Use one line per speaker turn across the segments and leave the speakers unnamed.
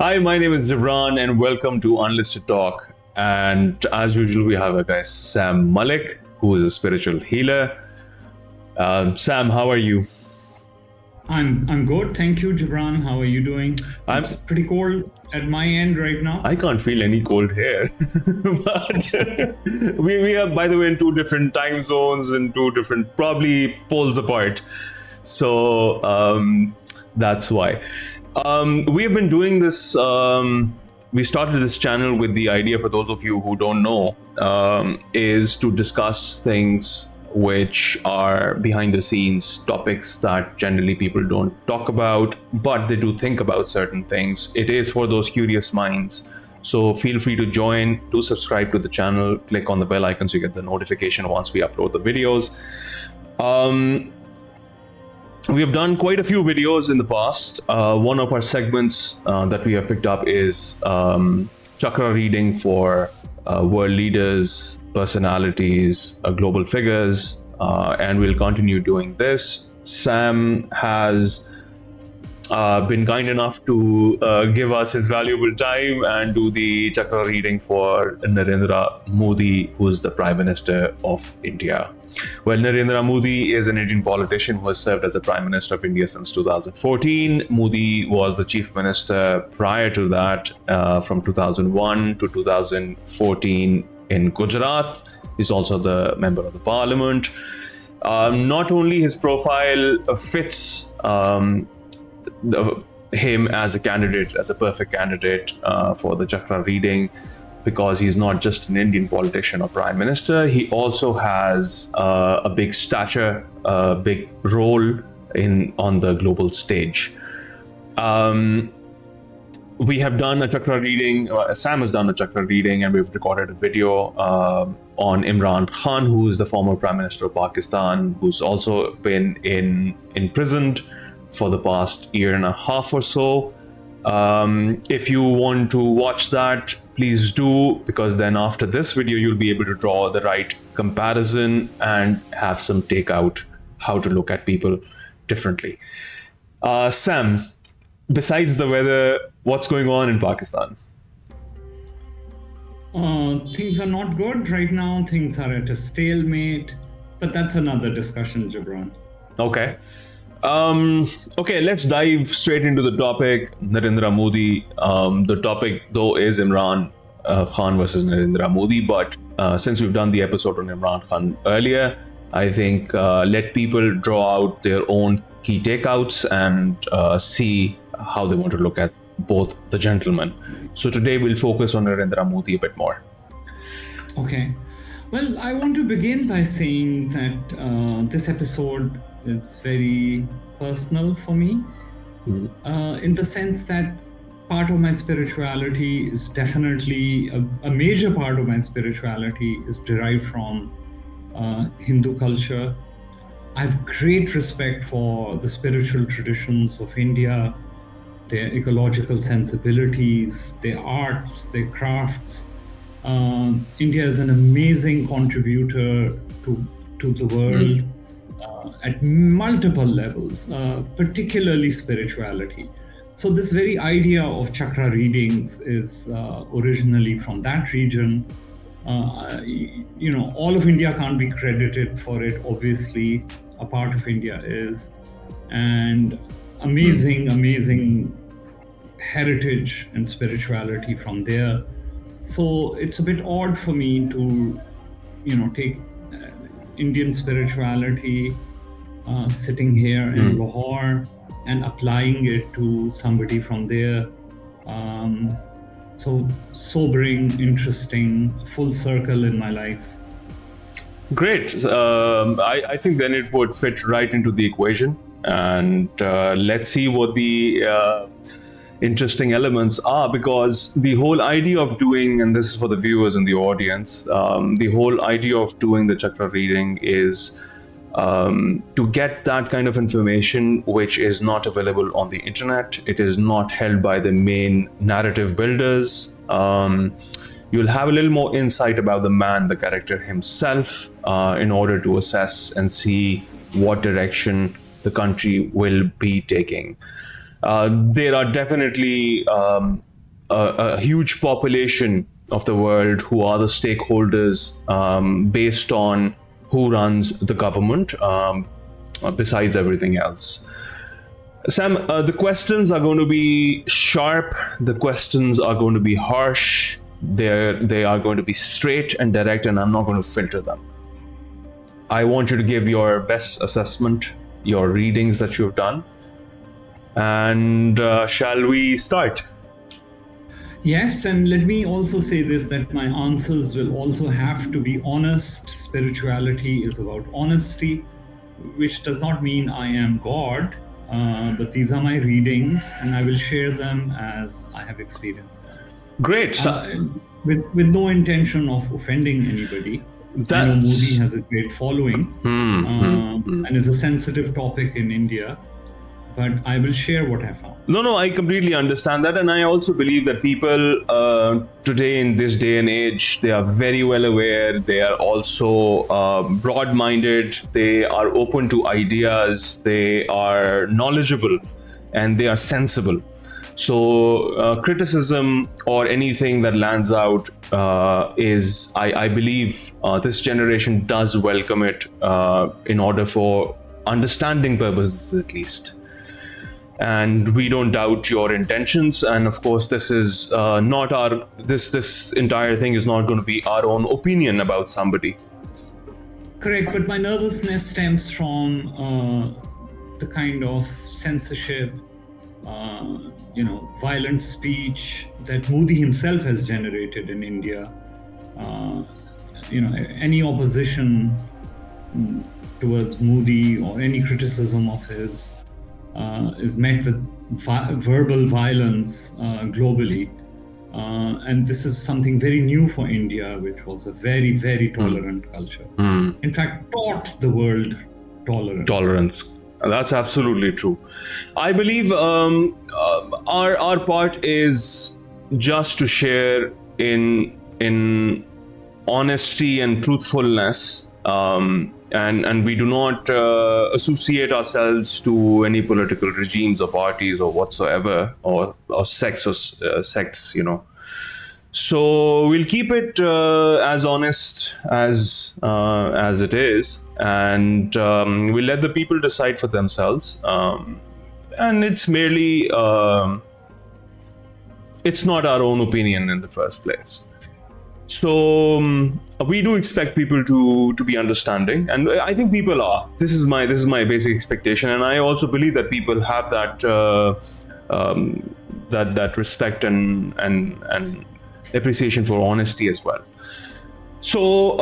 Hi, my name is Imran, and welcome to Unlisted Talk. And as usual, we have a guy, Sam Malik, who is a spiritual healer. Sam, how are you?
I'm good, thank you, Gibran. How are you doing?
I'm.
It's pretty cold at my end right now.
I can't feel any cold here, but we are, by the way, in two different time zones and two different, probably poles apart. So that's why. We have been doing this. We started this channel with the idea, for those of you who don't know, is to discuss things which are behind the scenes, topics that generally people don't talk about, but they do think about certain things. It is for those curious minds. So feel free to join, do subscribe to the channel, click on the bell icon so you get the notification once we upload the videos. We have done quite a few videos in the past. One of our segments that we have picked up is Chakra reading for world leaders, personalities, global figures, and we'll continue doing this. Sam has been kind enough to give us his valuable time and do the Chakra reading for Narendra Modi, who is the Prime Minister of India. Well, Narendra Modi is an Indian politician who has served as the Prime Minister of India since 2014. Modi was the Chief Minister prior to that, from 2001 to 2014 in Gujarat. He's also the Member of the Parliament. Not only his profile fits him as a candidate, as a perfect candidate for the Chakra reading, because he's not just an Indian politician or prime minister, he also has a big stature, a big role on the global stage. We have done a Chakra reading, Sam has done a Chakra reading, and we've recorded a video on Imran Khan, who is the former Prime Minister of Pakistan, who's also been imprisoned for the past year and a half or so. If you want to watch that, please do, because then after this video, you'll be able to draw the right comparison and have some takeout how to look at people differently. Sam, besides the weather, what's going on in Pakistan?
Things are not good right now. Things are at a stalemate, but that's another discussion, Gibran.
Okay. Okay, let's dive straight into the topic, Narendra Modi. The topic, though, is Imran Khan versus Narendra Modi, but since we've done the episode on Imran Khan earlier, I think let people draw out their own key takeouts and see how they want to look at both the gentlemen. So today we'll focus on Narendra Modi a bit more.
Okay. Well, I want to begin by saying that this episode is very personal for me, in the sense that part of my spirituality is definitely a major part of my spirituality is derived from Hindu culture. I have great respect for the spiritual traditions of India, their ecological sensibilities, their arts, their crafts. India is an amazing contributor to the world. At multiple levels, particularly spirituality. So this very idea of Chakra readings is originally from that region. All of India can't be credited for it, obviously. A part of India is. And amazing heritage and spirituality from there. So it's a bit odd for me to, take Indian spirituality sitting here in Lahore and applying it to somebody from there. So sobering, interesting, full circle in my life.
Great. I think then it would fit right into the equation. And let's see what the interesting elements are, because the whole idea of doing, and this is for the viewers and the audience, the whole idea of doing the Chakra reading is to get that kind of information which is not available on the internet. It is not held by the main narrative builders. You'll have a little more insight about the man, the character himself, in order to assess and see what direction the country will be taking. There are definitely a huge population of the world who are the stakeholders based on who runs the government, besides everything else. Sam, the questions are going to be sharp. The questions are going to be harsh. They are going to be straight and direct, and I'm not going to filter them. I want you to give your best assessment, your readings that you've done. And shall we start?
Yes, and let me also say this, that my answers will also have to be honest. Spirituality is about honesty, which does not mean I am God, but these are my readings, and I will share them as I have experienced them.
Great.
With no intention of offending anybody. I know Modi has a great following and is a sensitive topic in India, but I will share what I found.
No, I completely understand that. And I also believe that people today, in this day and age, they are very well aware. They are also broad-minded. They are open to ideas. They are knowledgeable and they are sensible. So criticism or anything that lands out is, I believe, this generation does welcome it in order for understanding purposes at least. And we don't doubt your intentions. And of course, this is not our, this entire thing is not going to be our own opinion about somebody.
Correct, but my nervousness stems from the kind of censorship, violent speech that Modi himself has generated in India. Any opposition towards Modi or any criticism of his is met with verbal violence globally. And this is something very new for India, which was a very, very tolerant culture. In fact, taught the world tolerance.
That's absolutely true. I believe our part is just to share in honesty and truthfulness, and we do not associate ourselves to any political regimes or parties or whatsoever, or sects or sects, So we'll keep it as honest as it is, and we'll let the people decide for themselves. And it's merely, it's not our own opinion in the first place. So we do expect people to be understanding, and I think people are. This is my basic expectation, and I also believe that people have that that respect and appreciation for honesty as well. So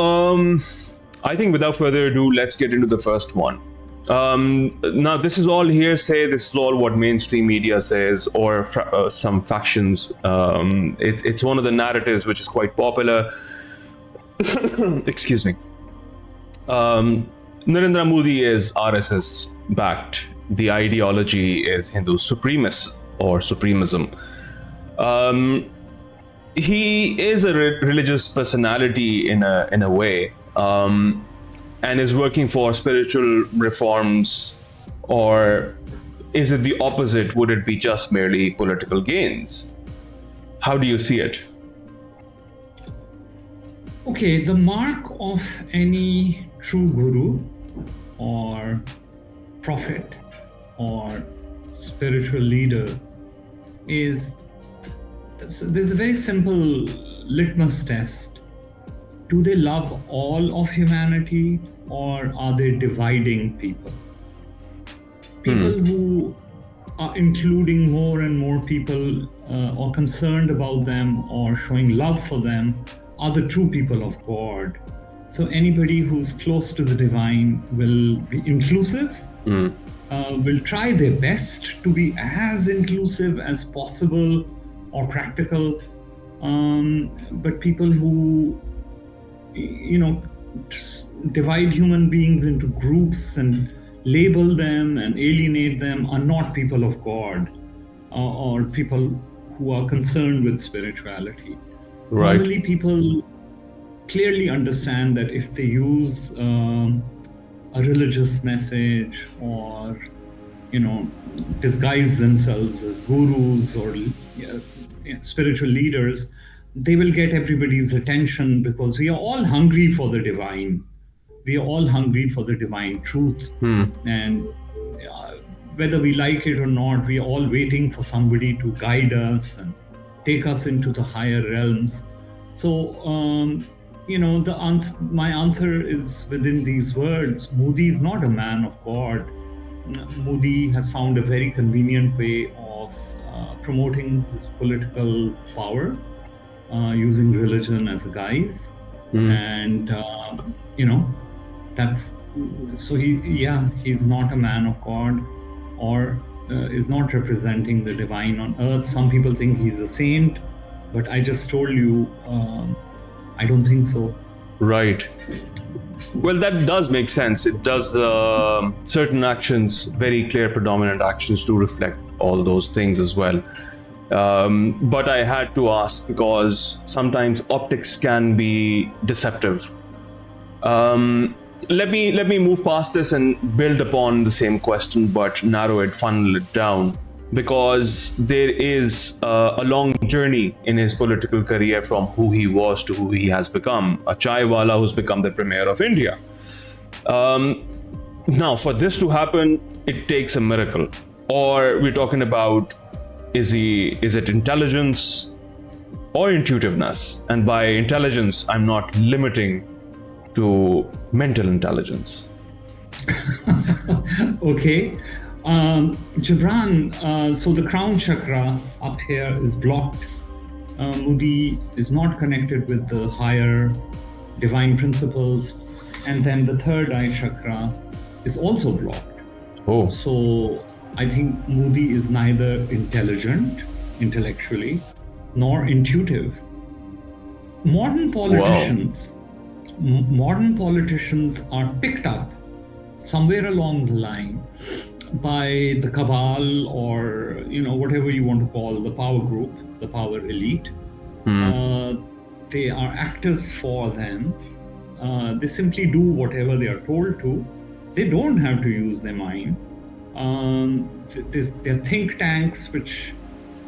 I think without further ado, let's get into the first one. Now, this is all hearsay. This is all what mainstream media says, or some factions. It's one of the narratives which is quite popular. Excuse me. Narendra Modi is RSS backed. The ideology is Hindu supremacist or supremism. He is a religious personality in a way, and is working for spiritual reforms, or is it the opposite? Would it be just merely political gains? How do you see it?
Okay, the mark of any true guru or prophet or spiritual leader is, there's a very simple litmus test. Do they love all of humanity, or are they dividing people? People who are including more and more people, or concerned about them, or showing love for them, are the true people of God. So anybody who's close to the divine will be inclusive, will try their best to be as inclusive as possible or practical, but people who divide human beings into groups and label them and alienate them are not people of God, or people who are concerned with spirituality.
Right.
Normally, people clearly understand that if they use a religious message or disguise themselves as gurus or spiritual leaders, they will get everybody's attention because we are all hungry for the divine. We are all hungry for the divine truth. And whether we like it or not, we are all waiting for somebody to guide us and take us into the higher realms. So, my answer is within these words. Modi is not a man of God. Modi has found a very convenient way of promoting his political power, using religion as a guise. And, that's, so he's not a man of God, or is not representing the divine on earth. Some people think he's a saint, but I just told you, I don't think so.
Right. Well, that does make sense. It does certain actions, very clear predominant actions, to reflect all those things as well. But I had to ask because sometimes optics can be deceptive. Let me move past this and build upon the same question, but narrow it, funnel it down, because there is a long journey in his political career from who he was to who he has become, a chai wala who's become the premier of India. Now, for this to happen, it takes a miracle. Or we're talking about, is it intelligence or intuitiveness? And by intelligence, I'm not limiting to mental intelligence.
Okay. Gibran, so the crown chakra up here is blocked. Modi is not connected with the higher divine principles. And then the third eye chakra is also blocked.
Oh.
So I think Modi is neither intelligent, intellectually, nor intuitive. Modern politicians are picked up somewhere along the line by the cabal, or whatever you want to call the power group, the power elite. They are actors for them. They simply do whatever they are told to. They don't have to use their mind. There are think tanks which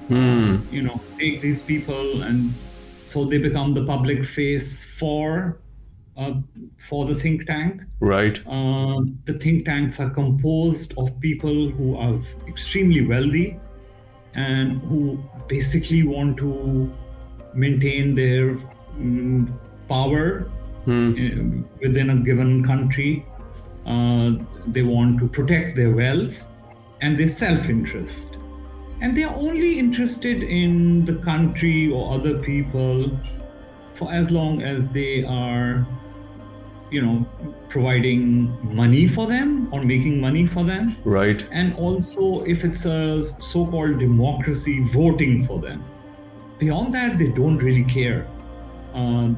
take these people, and so they become the public face for the think tank.
Right.
The think tanks are composed of people who are extremely wealthy and who basically want to maintain their power within a given country. They want to protect their wealth and their self-interest. And they are only interested in the country or other people for as long as they are providing money for them or making money for them.
Right.
And also, if it's a so-called democracy, voting for them. Beyond that, they don't really care.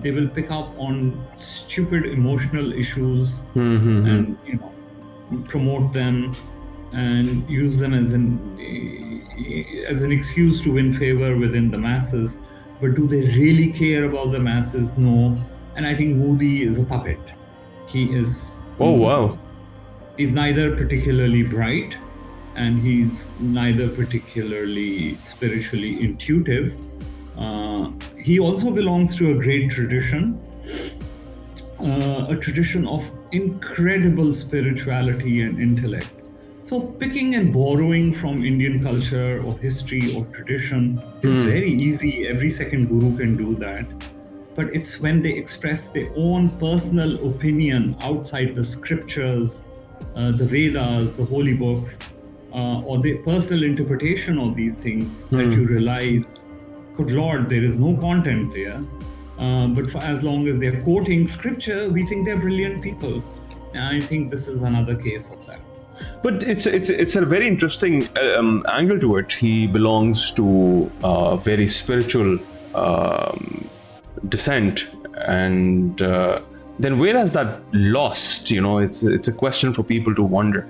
They will pick up on stupid emotional issues and promote them and use them as an excuse to win favor within the masses. But do they really care about the masses? No. And I think Modi is a puppet. He is.
Oh, wow.
He's neither particularly bright, and he's neither particularly spiritually intuitive. He also belongs to a great tradition, a tradition of incredible spirituality and intellect. So picking and borrowing from Indian culture or history or tradition is very easy. Every second guru can do that. But it's when they express their own personal opinion outside the scriptures, the Vedas, the holy books, or their personal interpretation of these things that you realize, good Lord, there is no content there. But for as long as they're quoting scripture, we think they're brilliant people. And I think this is another case of that.
But it's a very interesting angle to it. He belongs to a very spiritual dissent, and then where has that lost? It's a question for people to wonder.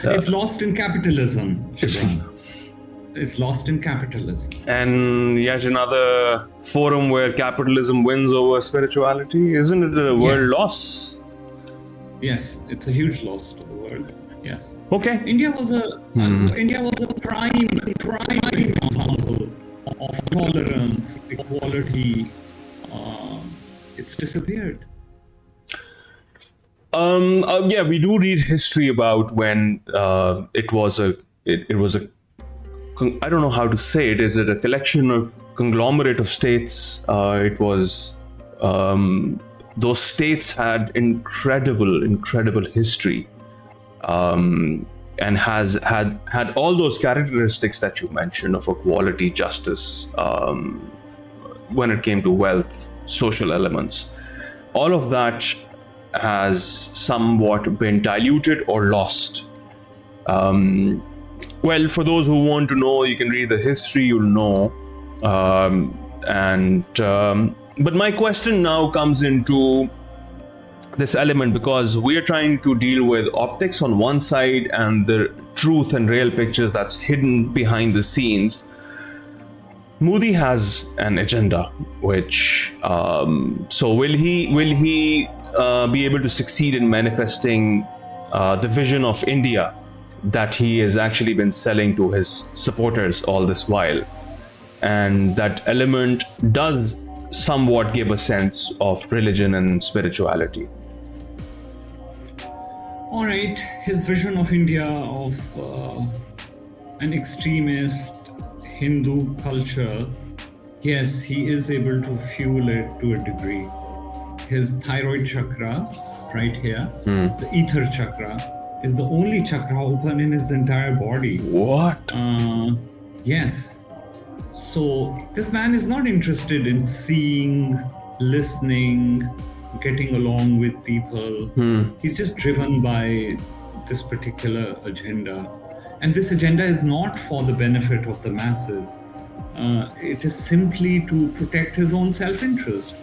It's lost in capitalism. It's lost in capitalism.
And yet another forum where capitalism wins over spirituality. Isn't it a world loss?
Yes, it's a huge loss to the world. Yes.
Okay.
India was a prime example of tolerance, equality. It's disappeared.
Yeah, we do read history about when it was a I don't know how to say it. Is it a collection of conglomerate of states? It was those states had incredible history, and had all those characteristics that you mentioned of equality, justice, when it came to wealth, social elements. All of that has somewhat been diluted or lost. Well, for those who want to know, you can read the history, you'll know. But my question now comes into this element, because we are trying to deal with optics on one side and the truth and real pictures that's hidden behind the scenes. Modi has an agenda, which so will he be able to succeed in manifesting the vision of India that he has actually been selling to his supporters all this while? And that element does somewhat give a sense of religion and spirituality.
All right, his vision of India, of an extremist Hindu culture, yes, he is able to fuel it to a degree. His thyroid chakra, right here, the ether chakra, is the only chakra open in his entire body.
What?
Yes. So this man is not interested in seeing, listening, getting along with people. He's just driven by this particular agenda. And this agenda is not for the benefit of the masses. It is simply to protect his own self-interest.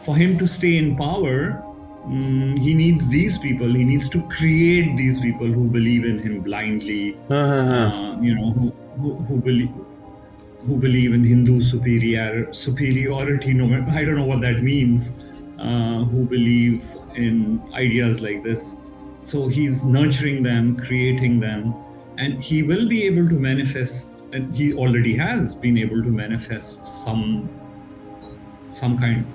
For him to stay in power, he needs these people. He needs to create these people who believe in him blindly. Who believe in Hindu superiority. No, I don't know what that means. Who believe in ideas like this. So he's nurturing them, creating them, and he will be able to manifest, and he already has been able to manifest some kind,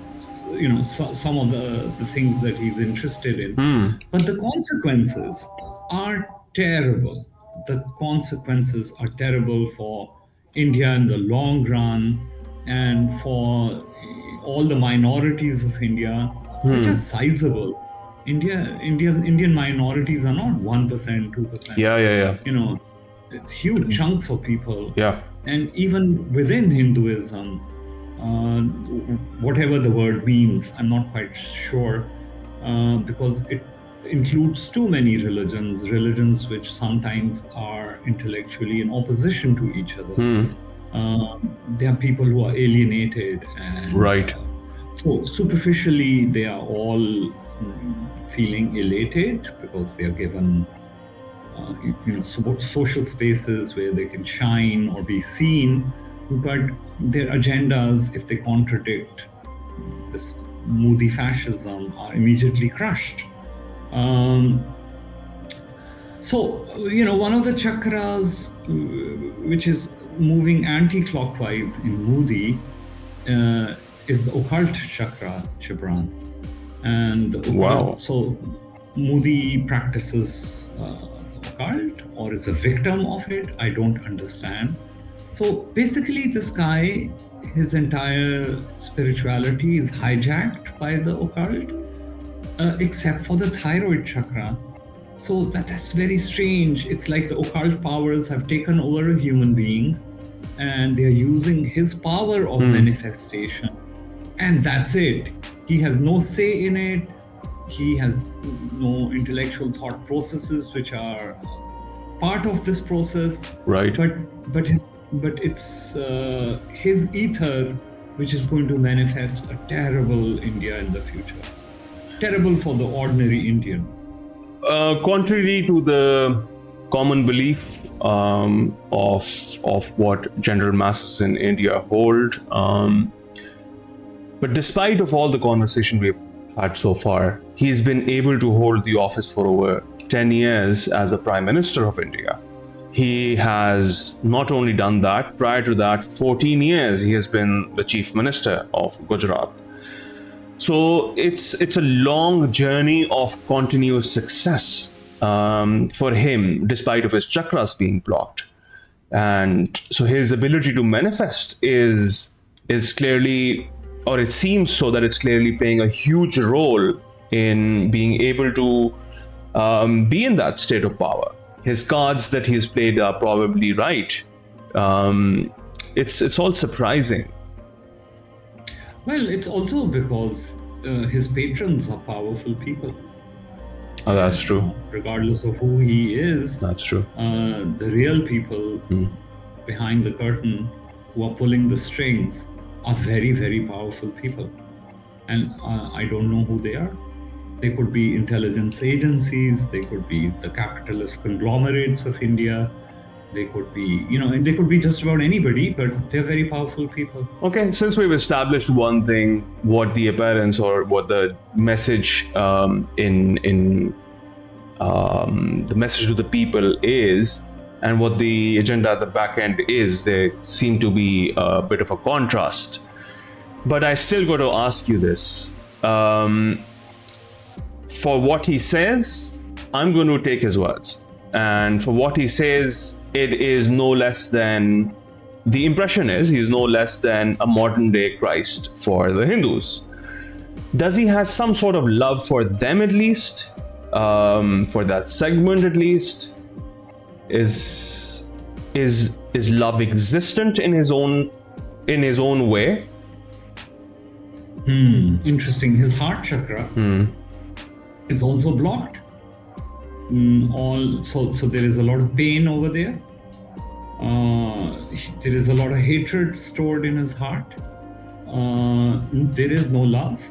some of the things that he's interested in. But the consequences are terrible. The consequences are terrible for India in the long run, and for all the minorities of India, which are sizable. Indian minorities are not 1%, 2%.
Yeah.
It's huge chunks of people.
Yeah.
And even within Hinduism, whatever the word means, I'm not quite sure, because it includes too many religions which sometimes are intellectually in opposition to each other. There are people who are alienated, and
right.
So superficially, they are all feeling elated because they are given social spaces where they can shine or be seen, but their agendas, if they contradict this Modi fascism, are immediately crushed. So, one of the chakras which is moving anti-clockwise in Modi is the occult chakra, Imran. And
wow.
So Modi practices occult or is a victim of it. I don't understand. So basically, this guy, his entire spirituality is hijacked by the occult, except for the thyroid chakra. So that's very strange. It's like the occult powers have taken over a human being, and they're using his power of manifestation. And that's it. He has no say in it. He has no intellectual thought processes which are part of this process.
Right.
But it's his ether which is going to manifest a terrible India in the future. Terrible for the ordinary Indian.
Contrary to the common belief of what general masses in India hold, but despite of all the conversation we've had so far, he's been able to hold the office for over 10 years as a Prime Minister of India. He has not only done that, prior to that, 14 years he has been the Chief Minister of Gujarat. So it's a long journey of continuous success for him, despite of his chakras being blocked. And so his ability to manifest is clearly, or it seems so that it's clearly playing a huge role in being able to be in that state of power. His cards that he's played are probably right. It's all surprising.
Well, it's also because his patrons are powerful people.
Oh, that's true.
Regardless of who he is,
That's true.
the real people behind the curtain who are pulling the strings are very, very powerful people. And I don't know who they are. They could be intelligence agencies, they could be the capitalist conglomerates of India, they could be, and they could be just about anybody, but they're very powerful people.
Okay, since we've established one thing, what the appearance or what the message in the message to the people is, and what the agenda at the back end is, there seem to be a bit of a contrast. But I still got to ask you this. For what he says, I'm going to take his words. And for what he says, it is no less than, the impression is, he's no less than a modern day Christ for the Hindus. Does he have some sort of love for them at least? For that segment at least? Is love existent in his own way?
Interesting. His heart chakra is also blocked. So there is a lot of pain over there. There is a lot of hatred stored in his heart. There is no love.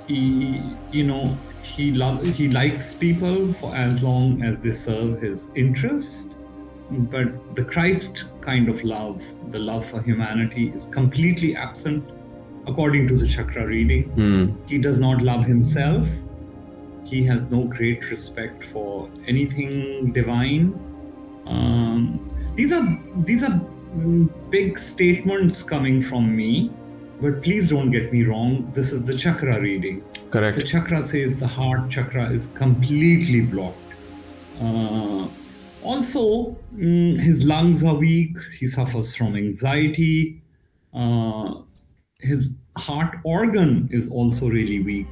He likes people for as long as they serve his interest. But the Christ kind of love, the love for humanity, is completely absent according to the chakra reading. He does not love himself. He has no great respect for anything divine. These are big statements coming from me, but please don't get me wrong. This is the chakra reading.
Correct.
The chakra says the heart chakra is completely blocked. Also, his lungs are weak. He suffers from anxiety. His heart organ is also really weak.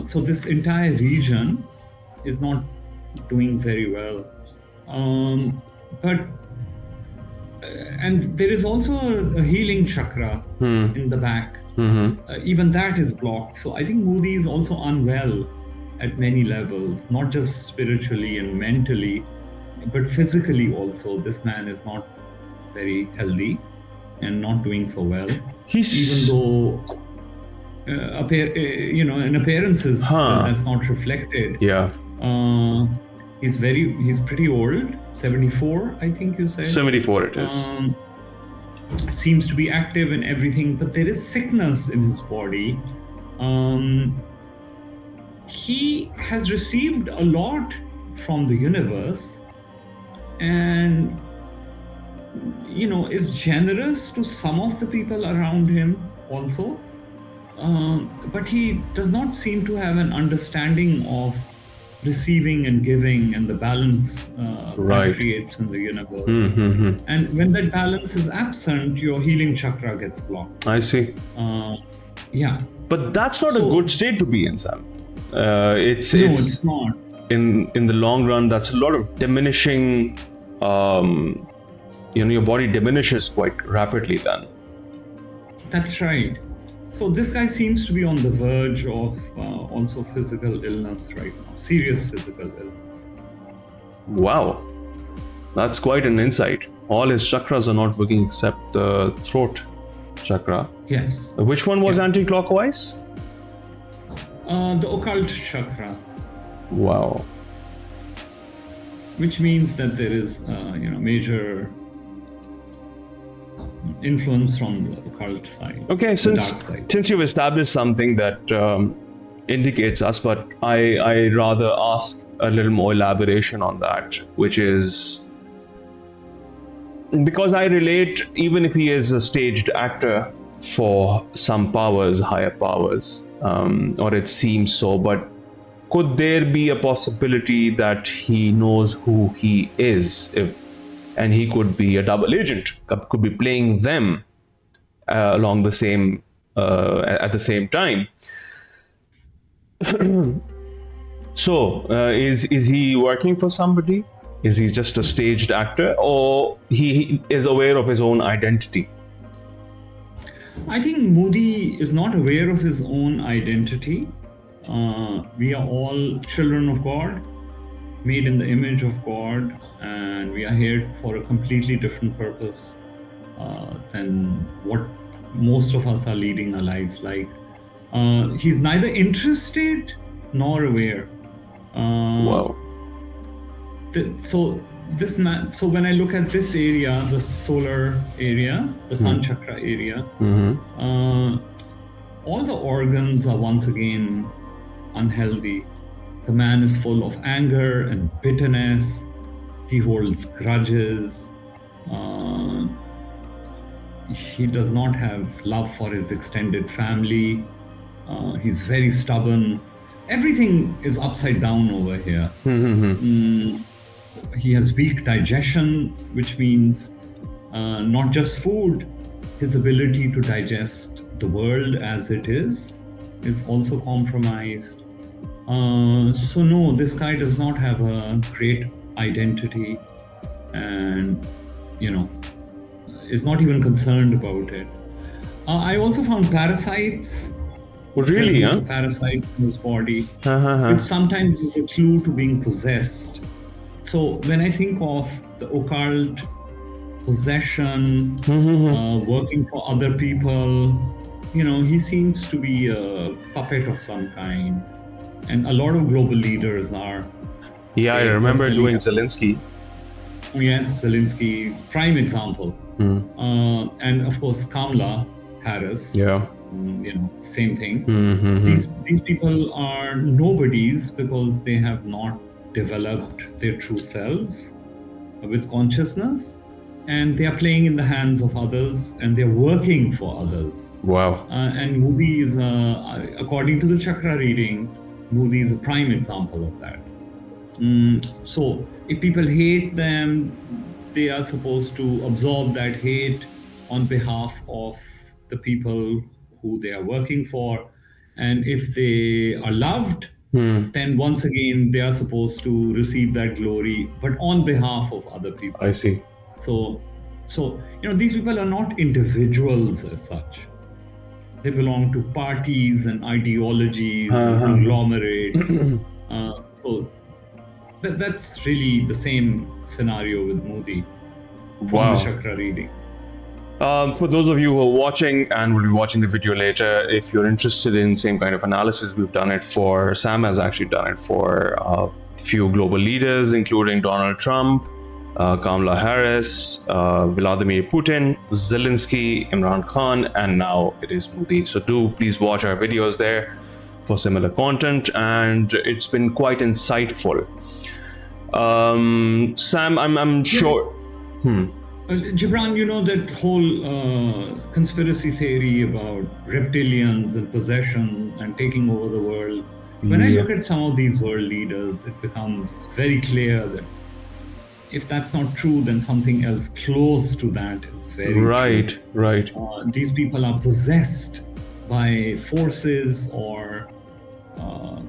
So this entire region is not doing very well. And there is also a healing chakra in the back. Even that is blocked. So I think Moody is also unwell at many levels, not just spiritually and mentally, but physically also. This man is not very healthy and not doing so well. Even though in appearances that's not reflected.
Yeah.
He's pretty old, 74, I think you said.
74 it is.
Seems to be active in everything, but there is sickness in his body. He has received a lot from the universe and is generous to some of the people around him also. But he does not seem to have an understanding of receiving and giving and the balance that creates in the universe. And when that balance is absent, your healing chakra gets blocked.
I see.
Yeah.
But that's not a good state to be in, Sam.
It's not.
In the long run, that's a lot of diminishing. Your body diminishes quite rapidly then.
That's right. So this guy seems to be on the verge of also physical illness right now, serious physical illness.
Wow, that's quite an insight. All his chakras are not working except the throat chakra.
Yes.
Which one was anti-clockwise?
The occult chakra.
Wow.
Which means that there is, major influence from the occult side.
Okay, since you've established something that indicates us, but I rather ask a little more elaboration on that, which is because I relate, even if he is a staged actor for some powers, higher powers, or it seems so, but could there be a possibility that he knows who he is, and he could be a double agent, could be playing them along the same at the same time? So, is he working for somebody? Is he just a staged actor, or he is aware of his own identity?
I think Moody is not aware of his own identity. We are all children of God, made in the image of God, and we are here for a completely different purpose than what most of us are leading our lives like. He's neither interested nor aware.
Wow.
So this man. So when I look at this area, the solar area, the sun chakra area, all the organs are once again unhealthy. The man is full of anger and bitterness. He holds grudges. He does not have love for his extended family. He's very stubborn. Everything is upside down over here. He has weak digestion, which means not just food, his ability to digest the world as it is also compromised. So no, this guy does not have a great identity, and is not even concerned about it. I also found parasites.
Really? Huh?
Parasites in his body, which sometimes is a clue to being possessed. So when I think of the occult, possession, working for other people, he seems to be a puppet of some kind. And a lot of global leaders are.
Yeah, I remember doing Zelensky.
Yes, Zelensky, prime example. And of course, Kamala Harris.
Yeah.
Same thing. These people are nobodies because they have not developed their true selves with consciousness, and they are playing in the hands of others, and they're working for others.
Wow.
And Moody is, according to the chakra reading, Moody is a prime example of that. So if people hate them, they are supposed to absorb that hate on behalf of the people who they are working for. And if they are loved, then once again, they are supposed to receive that glory, but on behalf of other people.
I see.
So these people are not individuals as such. They belong to parties and ideologies and conglomerates. So that's really the same scenario with Moody from the chakra reading.
For those of you who are watching and will be watching the video later, if you're interested in same kind of analysis, we've done it for, Sam has actually done it for a few global leaders, including Donald Trump, Kamala Harris, Vladimir Putin, Zelensky, Imran Khan, and now it is Moody. So do please watch our videos there for similar content, and it's been quite insightful. Sam, I'm sure.
Gibran, that whole conspiracy theory about reptilians and possession and taking over the world. When I look at some of these world leaders, it becomes very clear that if that's not true, then something else close to that is very true.
Right.
These people are possessed by forces or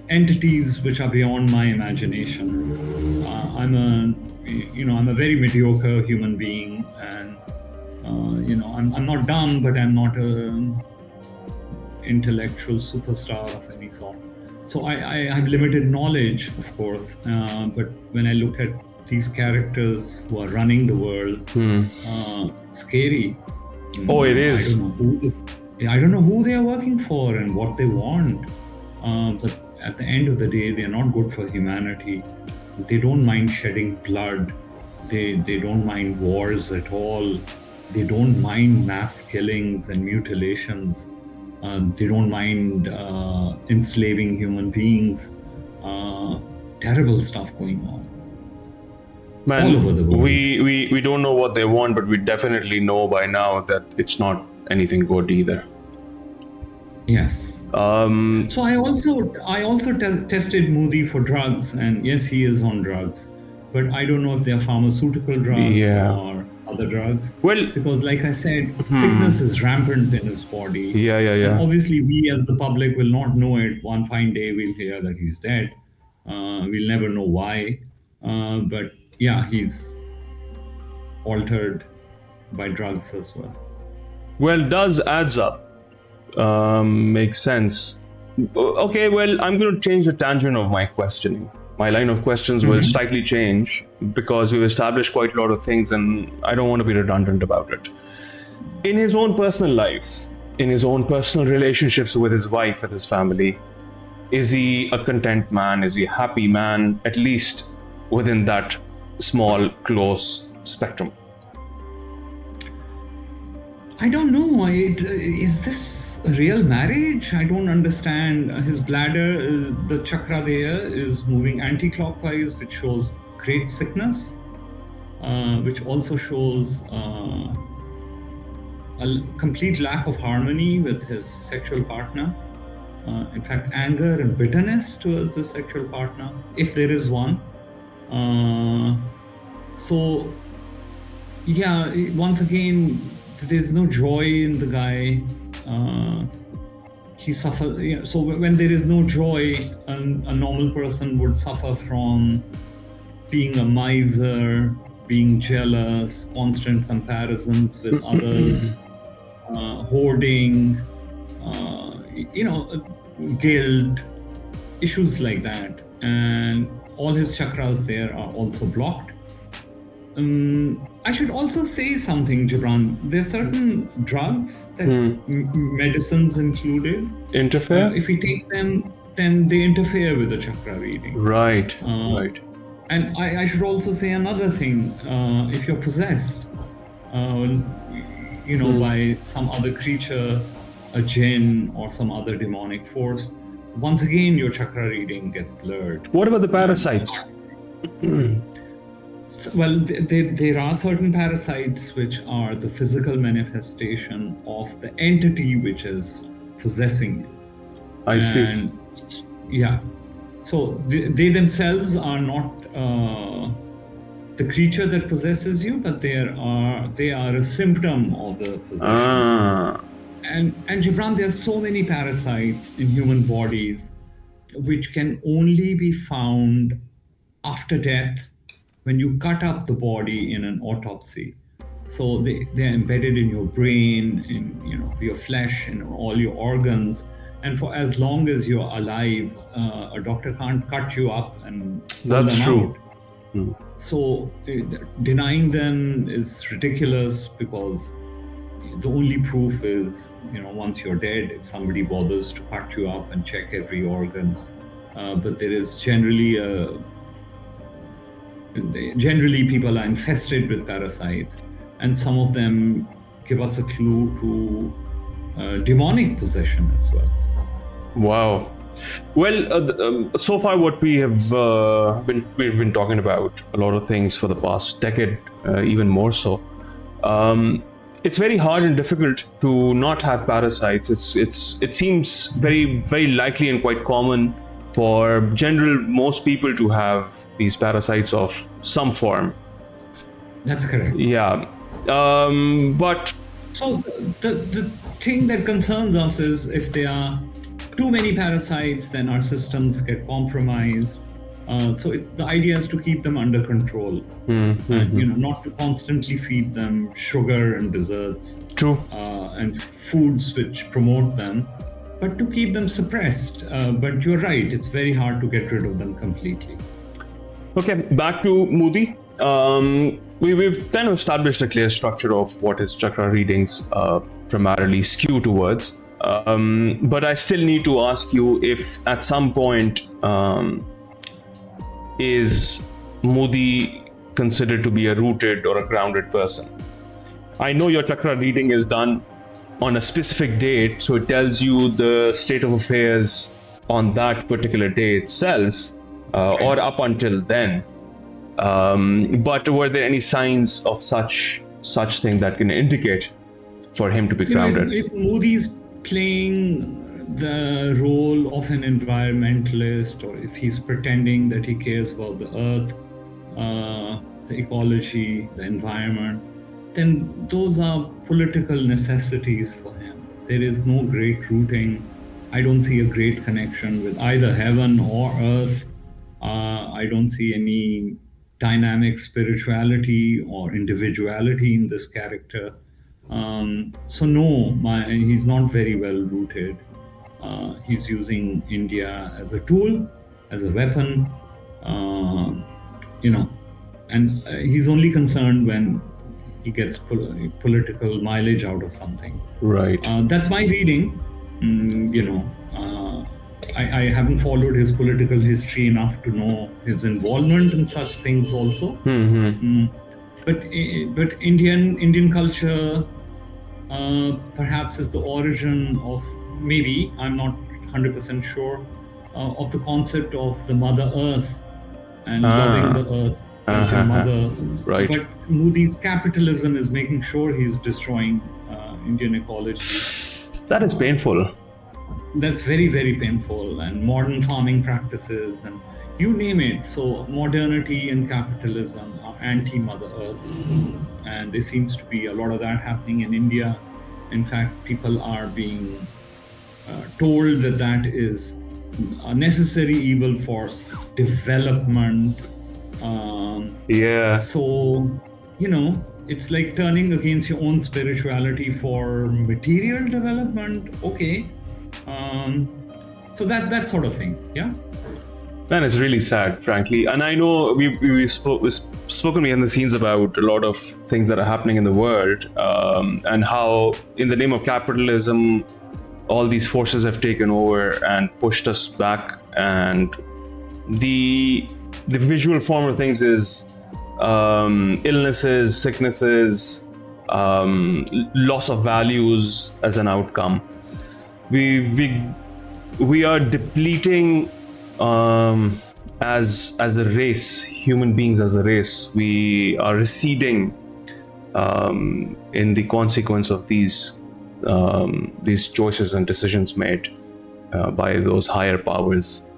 entities which are beyond my imagination. I'm a very mediocre human being, and I'm not dumb, but I'm not an intellectual superstar of any sort. So I have limited knowledge, of course, but when I look at these characters who are running the world, scary.
It is.
I don't know who they are working for and what they want, but at the end of the day, they are not good for humanity. They don't mind shedding blood. They don't mind wars at all. They don't mind mass killings and mutilations. They don't mind enslaving human beings. terrible stuff going on.
Man,
all over the world.
we don't know what they want, but we definitely know by now that it's not anything good either.
Yes. So I also tested Moody for drugs, and yes, he is on drugs, but I don't know if they are pharmaceutical drugs or other drugs.
Well,
because like I said, sickness is rampant in his body.
Yeah.
And obviously, we as the public will not know it. One fine day, we'll hear that he's dead. We'll never know why. But yeah, he's altered by drugs as well.
Well, does adds up. Makes sense. Okay, well, I'm going to change the tangent of my questioning. My line of questions will slightly change because we've established quite a lot of things and I don't want to be redundant about it. In his own personal life, in his own personal relationships with his wife and his family, is he a content man? Is he a happy man? At least within that small, close spectrum.
I don't know. Is this a real marriage? I don't understand. His bladder, the chakra there is moving anti-clockwise, which shows great sickness, which also shows a complete lack of harmony with his sexual partner. In fact, anger and bitterness towards his sexual partner, if there is one. So, yeah, once again, there's no joy in the guy. He suffers. So when there is no joy, a normal person would suffer from being a miser, being jealous, constant comparisons with others, hoarding, guilt, issues like that. And all his chakras there are also blocked. I should also say something, Gibran. There are certain drugs that medicines included
interfere.
If we take them, then they interfere with the chakra reading.
Right.
And I should also say another thing. If you're possessed, by some other creature, a jinn or some other demonic force, once again your chakra reading gets blurred.
What about the parasites?
Well, there are certain parasites which are the physical manifestation of the entity which is possessing you.
I see.
Yeah. So they themselves are not the creature that possesses you, but they are a symptom of the possession. And Gibran, there are so many parasites in human bodies which can only be found after death, when you cut up the body in an autopsy. So they're embedded in your brain, in your flesh, in all your organs. And for as long as you're alive, a doctor can't cut you up and pull them out. So denying them is ridiculous, because the only proof is, once you're dead, if somebody bothers to cut you up and check every organ. But there is generally people are infested with parasites, and some of them give us a clue to demonic possession as well.
Wow. Well, so far what we have we've been talking about a lot of things for the past decade, even more so. It's very hard and difficult to not have parasites. It seems very, very likely and quite common for most people to have these parasites of some form.
That's correct.
Yeah. But
so the thing that concerns us is if there are too many parasites, then our systems get compromised. So the idea is to keep them under control, not to constantly feed them sugar and desserts.
True.
And foods which promote them, but to keep them suppressed. But you're right, it's very hard to get rid of them completely.
Okay, back to Moody. We've kind of established a clear structure of what his chakra readings primarily skew towards. But I still need to ask you if at some point is Moody considered to be a rooted or a grounded person? I know your chakra reading is done on a specific date, so it tells you the state of affairs on that particular day itself. or up until then. But were there any signs of such thing that can indicate for him to be grounded?
If Modi's playing the role of an environmentalist, or if he's pretending that he cares about the earth, the ecology, the environment, then those are political necessities for him. There is no great rooting. I don't see a great connection with either heaven or earth. I don't see any dynamic spirituality or individuality in this character. So no, he's not very well rooted. He's using India as a tool, as a weapon, and he's only concerned when he gets political mileage out of something.
Right.
That's my reading. I haven't followed his political history enough to know his involvement in such things also. But Indian culture perhaps is the origin of, maybe, I'm not 100% sure, of the concept of the Mother Earth and loving the earth as your mother.
Right.
But Modi's capitalism is making sure he's destroying Indian ecology.
That is painful.
That's very, very painful. And modern farming practices and you name it. So modernity and capitalism are anti-Mother Earth. And there seems to be a lot of that happening in India. In fact, people are being told that that is a necessary evil for development. So, it's like turning against your own spirituality for material development. Okay. So that sort of thing. Yeah.
Man, it's really sad, frankly. And I know we've spoken behind the scenes about a lot of things that are happening in the world, and how in the name of capitalism, all these forces have taken over and pushed us back. And the visual form of things is illnesses, sicknesses, loss of values as an outcome. We are depleting as a race, human beings as a race. We are receding in the consequence of these choices and decisions made by those higher powers.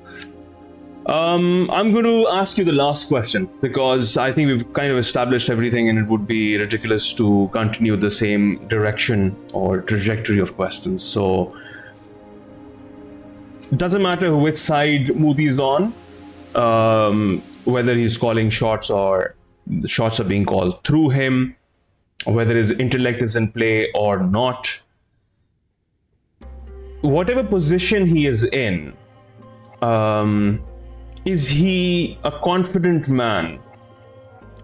I'm going to ask you the last question, because I think we've kind of established everything, and it would be ridiculous to continue the same direction or trajectory of questions. So it doesn't matter which side Modi is on, whether he's calling shots or the shots are being called through him, or whether his intellect is in play or not. Whatever position he is in, is he a confident man,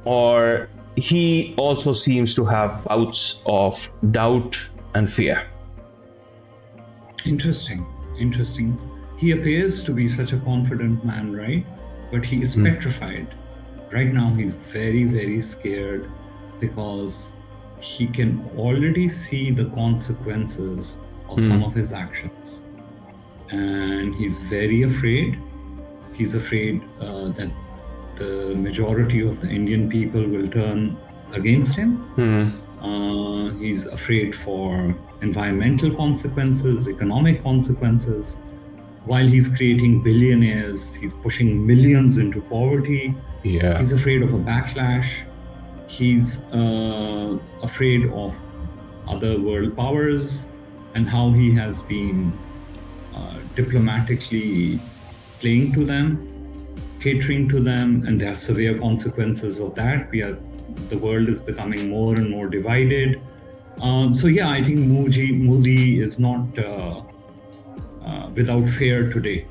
or he also seems to have bouts of doubt and fear?
Interesting. He appears to be such a confident man, right? But he is petrified. Right now, he's very, very scared because he can already see the consequences of some of his actions. And he's very afraid. He's afraid that the majority of the Indian people will turn against him. He's afraid for environmental consequences, economic consequences. While he's creating billionaires, he's pushing millions into poverty. He's afraid of a backlash. He's afraid of other world powers and how he has been diplomatically playing to them, catering to them, and there are severe consequences of that. The world is becoming more and more divided. I think Modi is not without fear today.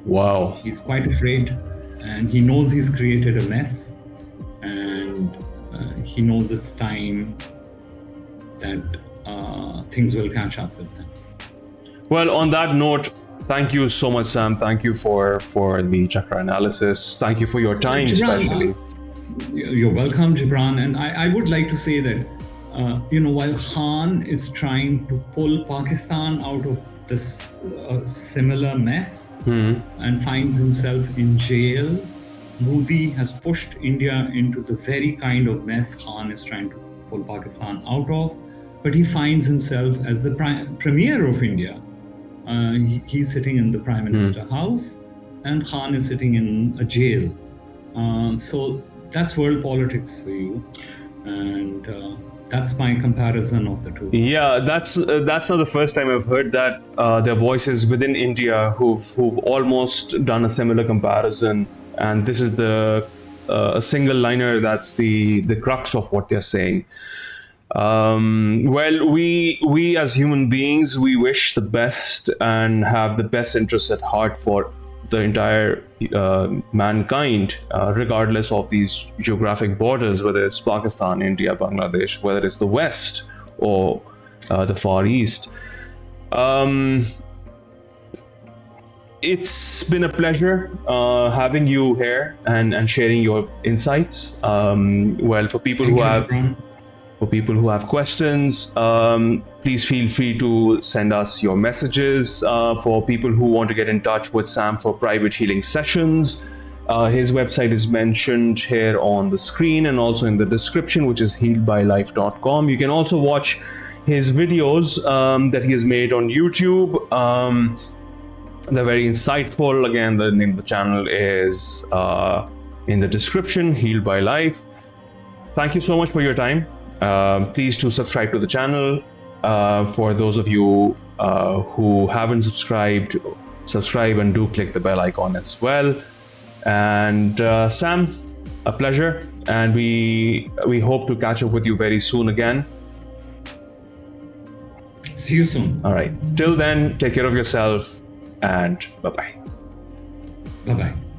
Wow.
He's quite afraid, and he knows he's created a mess, and he knows it's time that things will catch up with him.
Well, on that note, thank you so much, Sam. Thank you for the Chakra analysis. Thank you for your time,
Gibran,
especially.
You're welcome, Gibran. And I would like to say that while Khan is trying to pull Pakistan out of this similar mess and finds himself in jail, Modi has pushed India into the very kind of mess Khan is trying to pull Pakistan out of. But he finds himself as the premier of India. He's sitting in the Prime Minister house, and Khan is sitting in a jail. So that's world politics for you. And that's my comparison of the two.
Yeah, that's not the first time I've heard that. There are voices within India who've almost done a similar comparison, and this is a single liner that's the crux of what they're saying. Well, we as human beings, we wish the best and have the best interests at heart for the entire mankind, regardless of these geographic borders, whether it's Pakistan, India, Bangladesh, whether it's the West or the Far East. It's been a pleasure having you here and sharing your insights. Well, for people who have questions, please feel free to send us your messages. For people who want to get in touch with Sam for private healing sessions, his website is mentioned here on the screen and also in the description, which is healedbylife.com. You can also watch his videos that he has made on YouTube. They're very insightful. Again, the name of the channel is in the description, Healed by Life. Thank you so much for your time. Please do subscribe to the channel. For those of you who haven't subscribed, subscribe and do click the bell icon as well. And Sam, a pleasure, and we hope to catch up with you very soon again.
See you soon.
All right. Till then, take care of yourself and bye-bye.
Bye-bye.